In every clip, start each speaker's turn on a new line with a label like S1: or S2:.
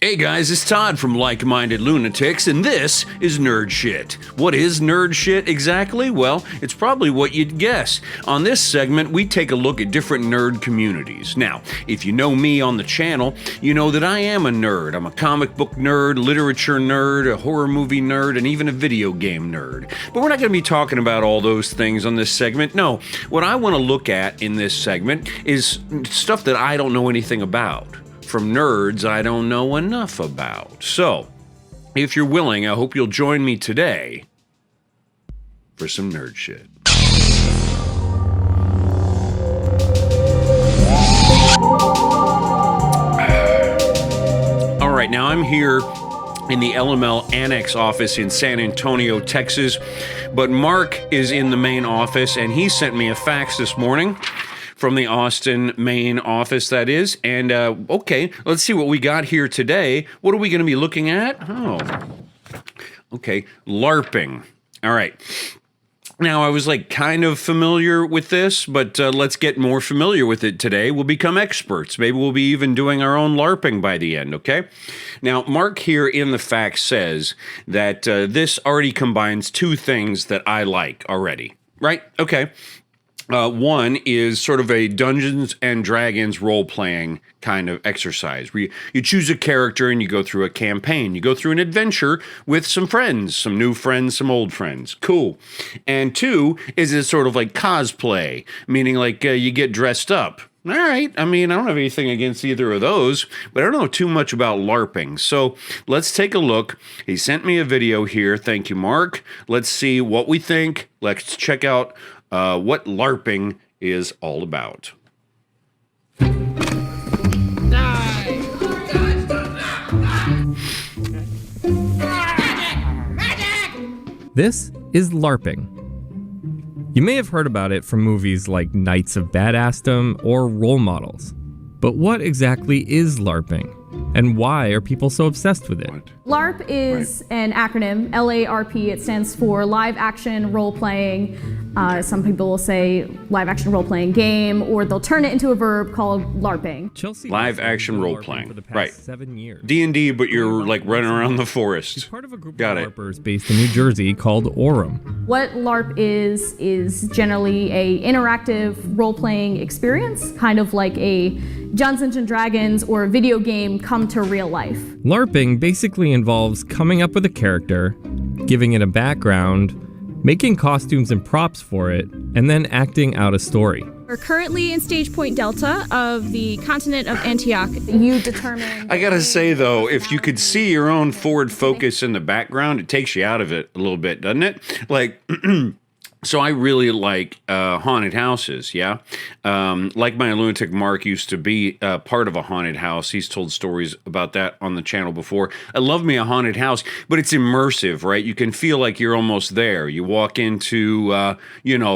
S1: Hey guys, it's Todd from Like Minded Lunatics, and this is Nerd Shit. What is Nerd Shit exactly? Well, it's probably what you'd guess. On this segment, we take a look at different nerd communities. Now, if you know me on the channel, you know that I am a nerd. I'm a comic book nerd, literature nerd, a horror movie nerd, and even a video game nerd. But we're not going to be talking about all those things on this segment. No, what I want to look at in this segment is stuff that I don't know anything about, from nerds I don't know enough about. So, if you're willing, I hope you'll join me today for some nerd shit. All right, now I'm here in the LML Annex office in San Antonio, Texas, but Mark is in the main office, and he sent me a fax this morning from the Austin main office, that is. And, okay, let's see what we got here today. What are we going to be looking at? Oh, okay, LARPing. All right. Now, I was kind of familiar with this, but let's get more familiar with it today. We'll become experts. Maybe we'll be even doing our own LARPing by the end, okay? Now, Mark here in the fax says that this already combines two things that I like already, right? Okay. One is sort of a Dungeons and Dragons role-playing kind of exercise, where you choose a character and you go through a campaign. You go through an adventure with some friends, some new friends, some old friends. Cool. And two is it's sort of like cosplay, meaning you get dressed up. All right. I mean, I don't have anything against either of those, but I don't know too much about LARPing. So let's take a look. He sent me a video here. Thank you, Mark. Let's see what we think. Let's check out what LARPing is all about.
S2: This is LARPing. You may have heard about it from movies like Knights of Badassdom or Role Models. But what exactly is LARPing? And why are people so obsessed with it?
S3: LARP is an acronym, LARP. It stands for Live Action Role Playing. Some people will say Live Action Role Playing Game, or they'll turn it into a verb called LARPing.
S2: Chelsea
S1: Live Action Role Playing,
S2: for the past
S1: right?
S2: 7 years.
S1: D&D, but you're running around the forest.
S2: She's part of a group
S1: Got
S2: of
S1: it.
S2: LARPers based in New Jersey called Orem.
S3: What LARP is generally a interactive role-playing experience, kind of like a Dungeons and Dragons or a video game come to real life.
S2: LARPing basically involves coming up with a character, giving it a background, making costumes and props for it, and then acting out a story.
S4: We're currently in Stage Point Delta of the continent of Antioch.
S3: You determine...
S1: I gotta say, though, if you could see your own forward focus in the background, it takes you out of it a little bit, doesn't it? So I really like haunted houses, yeah? Like my lunatic Mark used to be part of a haunted house. He's told stories about that on the channel before. I love me a haunted house, but it's immersive, right? You can feel like you're almost there. You walk into,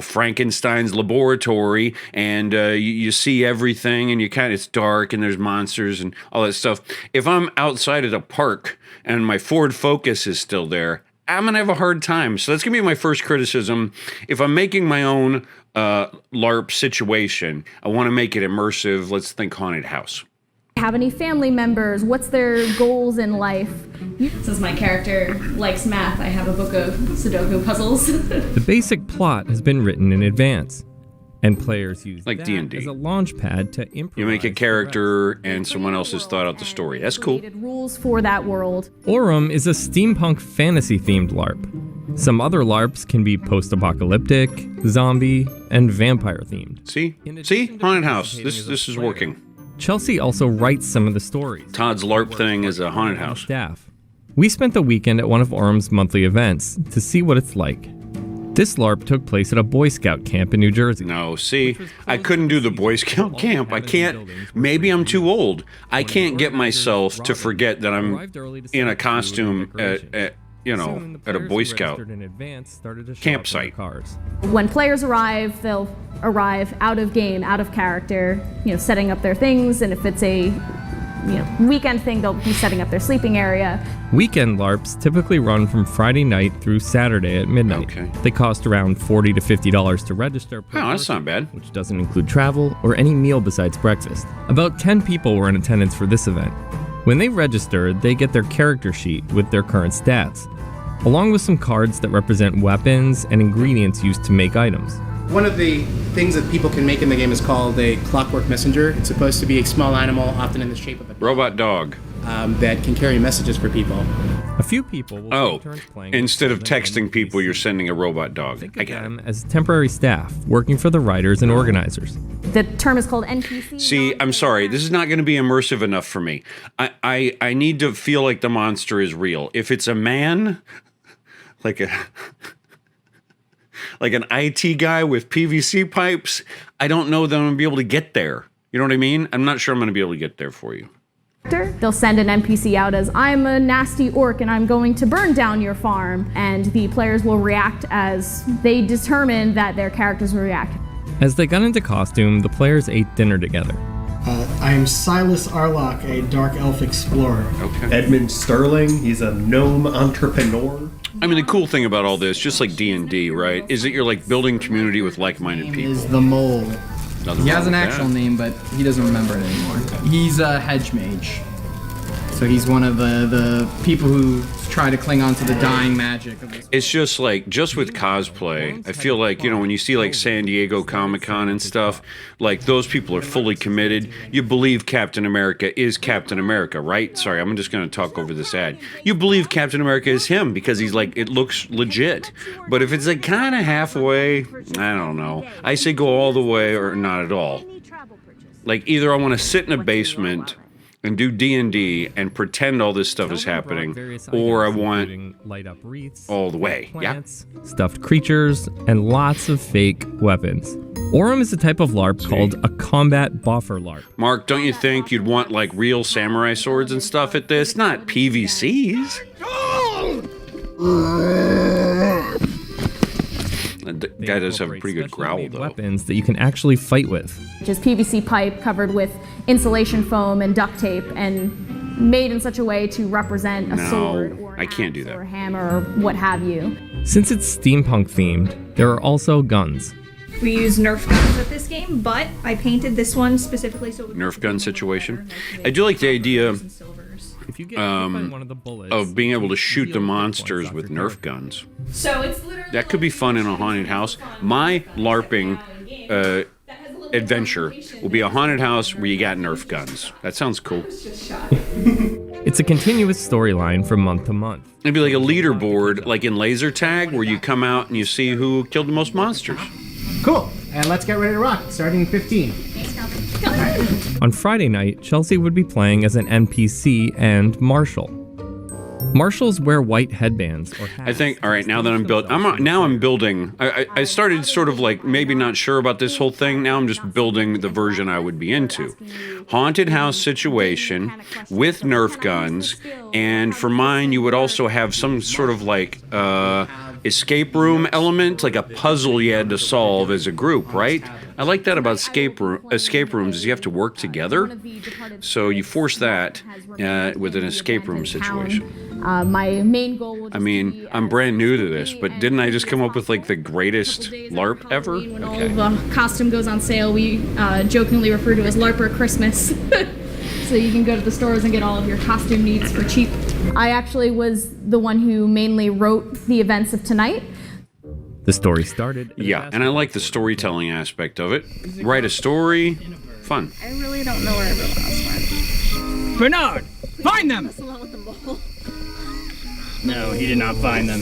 S1: Frankenstein's laboratory, and you see everything, and it's dark, and there's monsters and all that stuff. If I'm outside at a park, and my forward focus is still there, I'm going to have a hard time. So that's going to be my first criticism. If I'm making my own LARP situation, I want to make it immersive. Let's think haunted house.
S3: Have any family members? What's their goals in life? Since my character likes math, I have a book of Sudoku puzzles.
S2: The basic plot has been written in advance, and players use
S1: like
S2: that
S1: D&D.
S2: as a launch pad to improvise.
S1: You make a character, and someone else has thought out the story. That's cool.
S3: Rules for that world.
S2: Orem is a steampunk fantasy-themed LARP. Some other LARPs can be post-apocalyptic, zombie, and vampire-themed.
S1: See? Haunted house. This is working.
S2: Chelsea also writes some of the stories.
S1: Todd's LARP thing is a haunted house.
S2: Staff. We spent the weekend at one of Orem's monthly events to see what it's like. This LARP took place at a Boy Scout camp in New Jersey.
S1: No, see, I couldn't do the Boy Scout camp. I can't, maybe I'm too old. I can't get myself to forget that I'm in a costume at a Boy Scout campsite.
S3: When players arrive, they'll arrive out of game, out of character, setting up their things, and if it's a weekend thing, they'll be setting up their sleeping area.
S2: Weekend LARPs typically run from Friday night through Saturday at midnight.
S1: Okay.
S2: They cost around $40 to $50 to register.
S1: Oh, that's not bad.
S2: Which doesn't include travel or any meal besides breakfast. About 10 people were in attendance for this event. When they register, they get their character sheet with their current stats, along with some cards that represent weapons and ingredients used to make items.
S5: One of the things that people can make in the game is called a clockwork messenger. It's supposed to be a small animal, often in the shape of a
S1: Robot dog.
S5: that can carry messages for people.
S2: A few people will take turns playing.
S1: Instead of
S2: as an
S1: texting people,
S2: NPC.
S1: you're sending a robot dog.
S2: Think
S1: I
S2: of
S1: get
S2: them
S1: it.
S2: as temporary staff working for the writers and organizers.
S3: The term is called NPC.
S1: See, I'm sorry. This is not going to be immersive enough for me. I need to feel like the monster is real. If it's a man, like an IT guy with PVC pipes, I don't know that I'm going to be able to get there. You know what I mean? I'm not sure I'm going to be able to get there for you.
S3: They'll send an NPC out as, I'm a nasty orc and I'm going to burn down your farm. And the players will react as they determine that their characters will react.
S2: As they got into costume, the players ate dinner together.
S6: I am Silas Arlock, a dark elf explorer.
S1: Okay.
S7: Edmund Sterling, he's a gnome entrepreneur.
S1: I mean, the cool thing about all this, just like D&D, right, is that you're like building community with like-minded
S6: Name
S1: people.
S6: is the Mole.
S1: Nothing
S8: He
S1: wrong
S8: has an
S1: with
S8: actual
S1: that.
S8: name, but he doesn't remember it anymore. He's a hedge mage. So he's one of the people who try to cling on to the dying magic of this.
S1: It's just like, just with cosplay, I feel like, when you see like San Diego Comic-Con and stuff, like those people are fully committed. You believe Captain America is Captain America, right? Sorry, I'm just going to talk over this ad. You believe Captain America is him because he's like, it looks legit. But if it's like kind of halfway, I don't know. I say go all the way or not at all. Like either I want to sit in a basement and do D&D and pretend all this stuff is happening, or I want
S2: light up wreaths,
S1: all the way. Yeah.
S2: plants, stuffed creatures, and lots of fake weapons. Orem is a type of LARP called a combat buffer LARP.
S1: Mark, don't you think you'd want like real samurai swords and stuff at this? Not PVCs. The guy does have a pretty good growl, though.
S2: Weapons that you can actually fight with.
S3: Which is PVC pipe covered with insulation foam and duct tape and made in such a way to represent a
S1: No,
S3: sword or an
S1: I can't do
S3: axe
S1: that.
S3: or a hammer or what have you.
S2: Since it's steampunk themed, there are also guns.
S9: We use Nerf guns at this game, but I painted this one specifically so it would
S1: Nerf gun situation. I do like the idea
S2: If you get hit by one of the bullets,
S1: of being able to shoot
S2: heal
S1: the
S2: hit points
S1: monsters
S2: off
S1: with
S2: your
S1: Nerf
S2: character.
S1: guns.
S9: So it's literally
S1: That could be fun in a haunted house. My LARPing adventure will be a haunted house where you got Nerf guns. That sounds cool.
S2: It's a continuous storyline from month to month.
S1: It'd be like a leaderboard, like in laser tag, where you come out and you see who killed the most monsters.
S5: Cool. And let's get ready to rock, starting in 15.
S2: On Friday night, Chelsea would be playing as an NPC and Marshall. Marshals wear white headbands or hats.
S1: I think. All right, now that I'm building, I'm building. I started sort of like maybe not sure about this whole thing. Now I'm just building the version I would be into. Haunted house situation with Nerf guns, and for mine, you would also have some sort of like escape room element, like a puzzle you had to solve as a group, right? I like that about escape rooms is you have to work together. So you force that with an escape room situation.
S3: My main goal will just
S1: I mean,
S3: be
S1: I'm
S3: as
S1: brand new to
S3: tricky
S1: this, but
S3: and
S1: didn't I just come up with like the greatest
S4: Days
S1: LARP
S4: after
S1: ever?
S4: Halloween, when
S1: Okay.
S4: all the costume goes on sale, we jokingly refer to as LARPer Christmas. So you can go to the stores and get all of your costume needs for cheap.
S3: I actually was the one who mainly wrote the events of tonight.
S2: The story started.
S1: Yeah, and I like the storytelling aspect of it. Write a story, fun.
S9: I really don't know where everyone else went.
S10: Bernard, find them! No, he did not find them.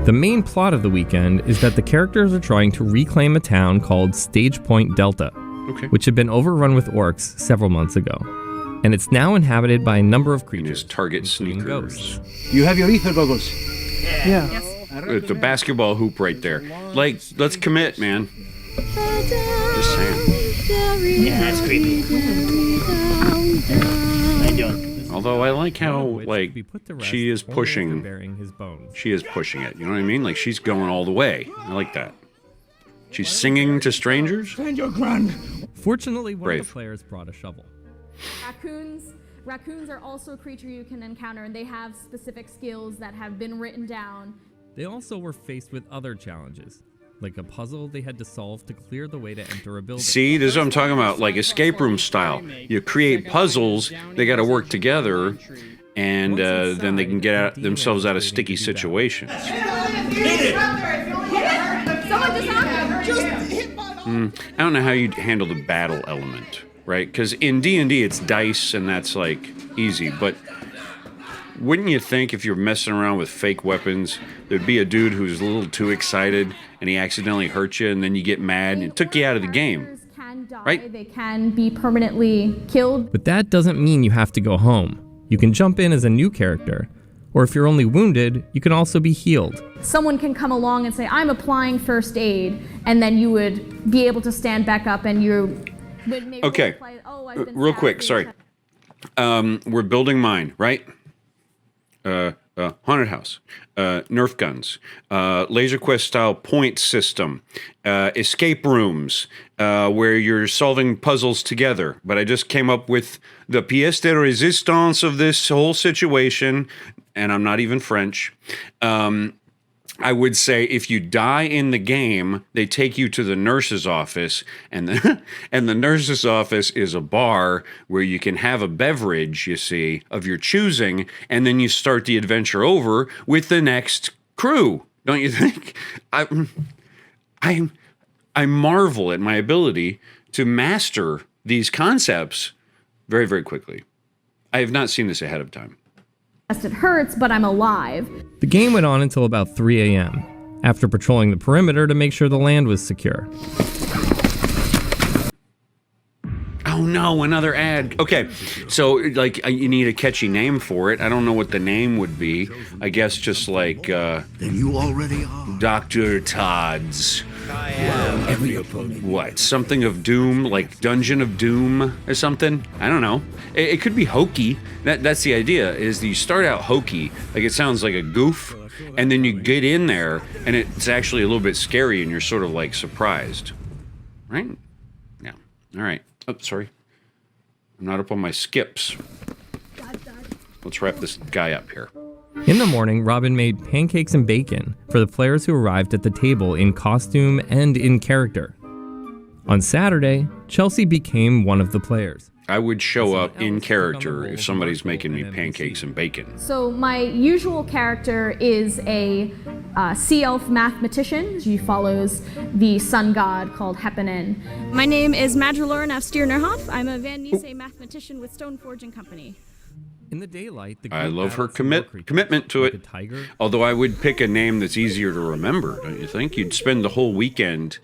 S2: The main plot of the weekend is that the characters are trying to reclaim a town called Stage Point Delta,
S1: Okay.
S2: which had been overrun with orcs several months ago. And it's now inhabited by a number of
S1: You
S2: creatures,
S1: just target
S2: including
S1: sneakers.
S2: ghosts.
S10: You have your ether goggles.
S1: It's a basketball hoop right there. Like, let's commit, man. Just saying.
S10: Yeah, that's creepy. I don't.
S1: Although I like how,
S2: Which
S1: like,
S2: could be put to rest
S1: she is
S2: only after
S1: pushing.
S2: burying his bones.
S1: She is pushing it. You know what I mean? Like, she's going all the way. I like that. She's singing to strangers.
S10: Find your grand.
S2: Fortunately, one of
S1: Brave.
S2: the players brought a shovel.
S3: Raccoons are also a creature you can encounter, and they have specific skills that have been written down.
S2: They also were faced with other challenges. like a puzzle they had to solve to clear the way to enter a building.
S1: See, this is what I'm talking about, like escape room style. You create puzzles, they got to work together, and then they can get themselves out of sticky situations. I don't know how you'd handle the battle element, right? Because in D&D it's dice and that's like easy, but wouldn't you think if you're messing around with fake weapons, there'd be a dude who's a little too excited and he accidentally hurt you and then you get mad and it took you out of the game, right?
S3: They can be permanently killed.
S2: But that doesn't mean you have to go home. You can jump in as a new character, or if you're only wounded, you can also be healed.
S3: Someone can come along and say, I'm applying first aid, and then you would be able to stand back up and you would maybe
S1: okay, real quick, sorry. We're building mine, right? Haunted house, Nerf guns, Laser Quest style point system, escape rooms where you're solving puzzles together. But I just came up with the pièce de résistance of this whole situation, and I'm not even French. I would say if you die in the game, they take you to the nurse's office, and the nurse's office is a bar where you can have a beverage, you see, of your choosing, and then you start the adventure over with the next crew. Don't you think? I marvel at my ability to master these concepts very, very quickly. I have not seen this ahead of time.
S3: It hurts, but I'm alive.
S2: The game went on until about 3 a.m., after patrolling the perimeter to make sure the land was secure.
S1: Oh no, another ad. Okay, so like you need a catchy name for it. I don't know what the name would be. I guess just like
S10: Then you already are.
S1: Dr. Todd's.
S10: Every opponent.
S1: What? Something of Doom, like Dungeon of Doom or something? I don't know. It could be hokey. That's the idea, is you start out hokey, like it sounds like a goof, and then you get in there, and it's actually a little bit scary, and you're sort of like surprised. Right? Yeah. All right. Oh, sorry. I'm not up on my skips. Let's wrap this guy up here.
S2: In the morning, Robin made pancakes and bacon for the players who arrived at the table in costume and in character. On Saturday, Chelsea became one of the players.
S1: I would show up in character if somebody's making me pancakes and bacon.
S3: So my usual character is a sea elf mathematician. She follows the sun god called Hephanen.
S4: My name is Madrelorn af Stiernerhoff. I'm a Van Niese mathematician with Stoneforge and Company.
S2: In the daylight,
S1: I love her commitment to it. Although I would pick a name that's easier to remember, don't you think? You'd spend the whole weekend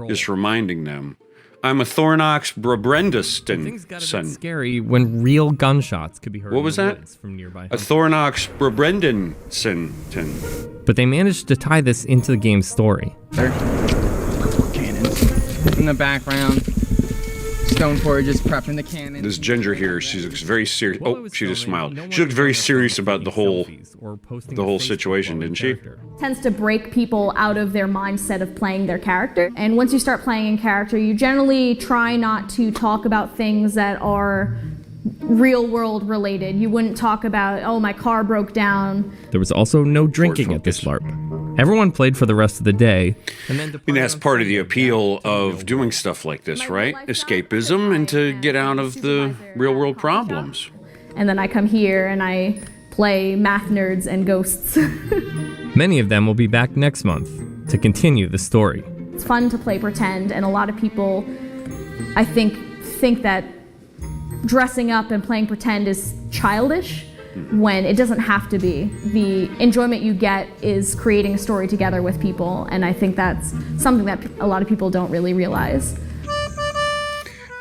S1: just reminding them. I'm a Thornox Brabrendiston son.
S2: Scary when real gunshots could be heard.
S1: What was that?
S2: From nearby.
S1: A Thornox Brabrendinson.
S2: But they managed to tie this into the game's story.
S8: Cannons in the background. Stoneforge is prepping the cannon.
S1: This ginger here, she looks very serious. Oh, she just smiled. She looked very serious about the whole situation, didn't she?
S3: Tends to break people out of their mindset of playing their character. And once you start playing in character, you generally try not to talk about things that are real world related. You wouldn't talk about, oh, my car broke down.
S2: There was also no drinking at this LARP. Everyone played for the rest of the day. And then
S1: that's part of the appeal of doing stuff like this, right? Escapism and to get out of the real world problems.
S3: And then I come here and I play math nerds and ghosts.
S2: Many of them will be back next month to continue the story.
S3: It's fun to play pretend, and a lot of people, I think that dressing up and playing pretend is childish when it doesn't have to be. The enjoyment you get is creating a story together with people, and I think that's something that a lot of people don't really realize.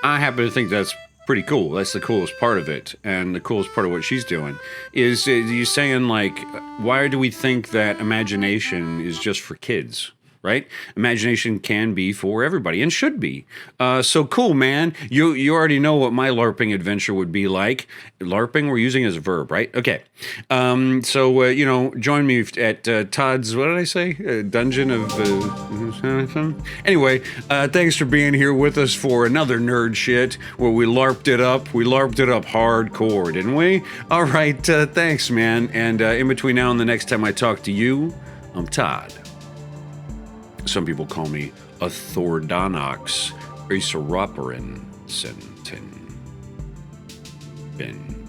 S1: I happen to think that's pretty cool. That's the coolest part of it, and the coolest part of what she's doing is you saying, like, why do we think that imagination is just for kids? Right? Imagination can be for everybody and should be. So cool, man. You already know what my LARPing adventure would be like. LARPing we're using as a verb, right? Okay. Join me at Todd's, what did I say? Dungeon of... Anyway, thanks for being here with us for another nerd shit where we LARPed it up. We LARPed it up hardcore, didn't we? All right, thanks, man. And in between now and the next time I talk to you, I'm Todd. Some people call me a Thordonox Euceroperin Bin.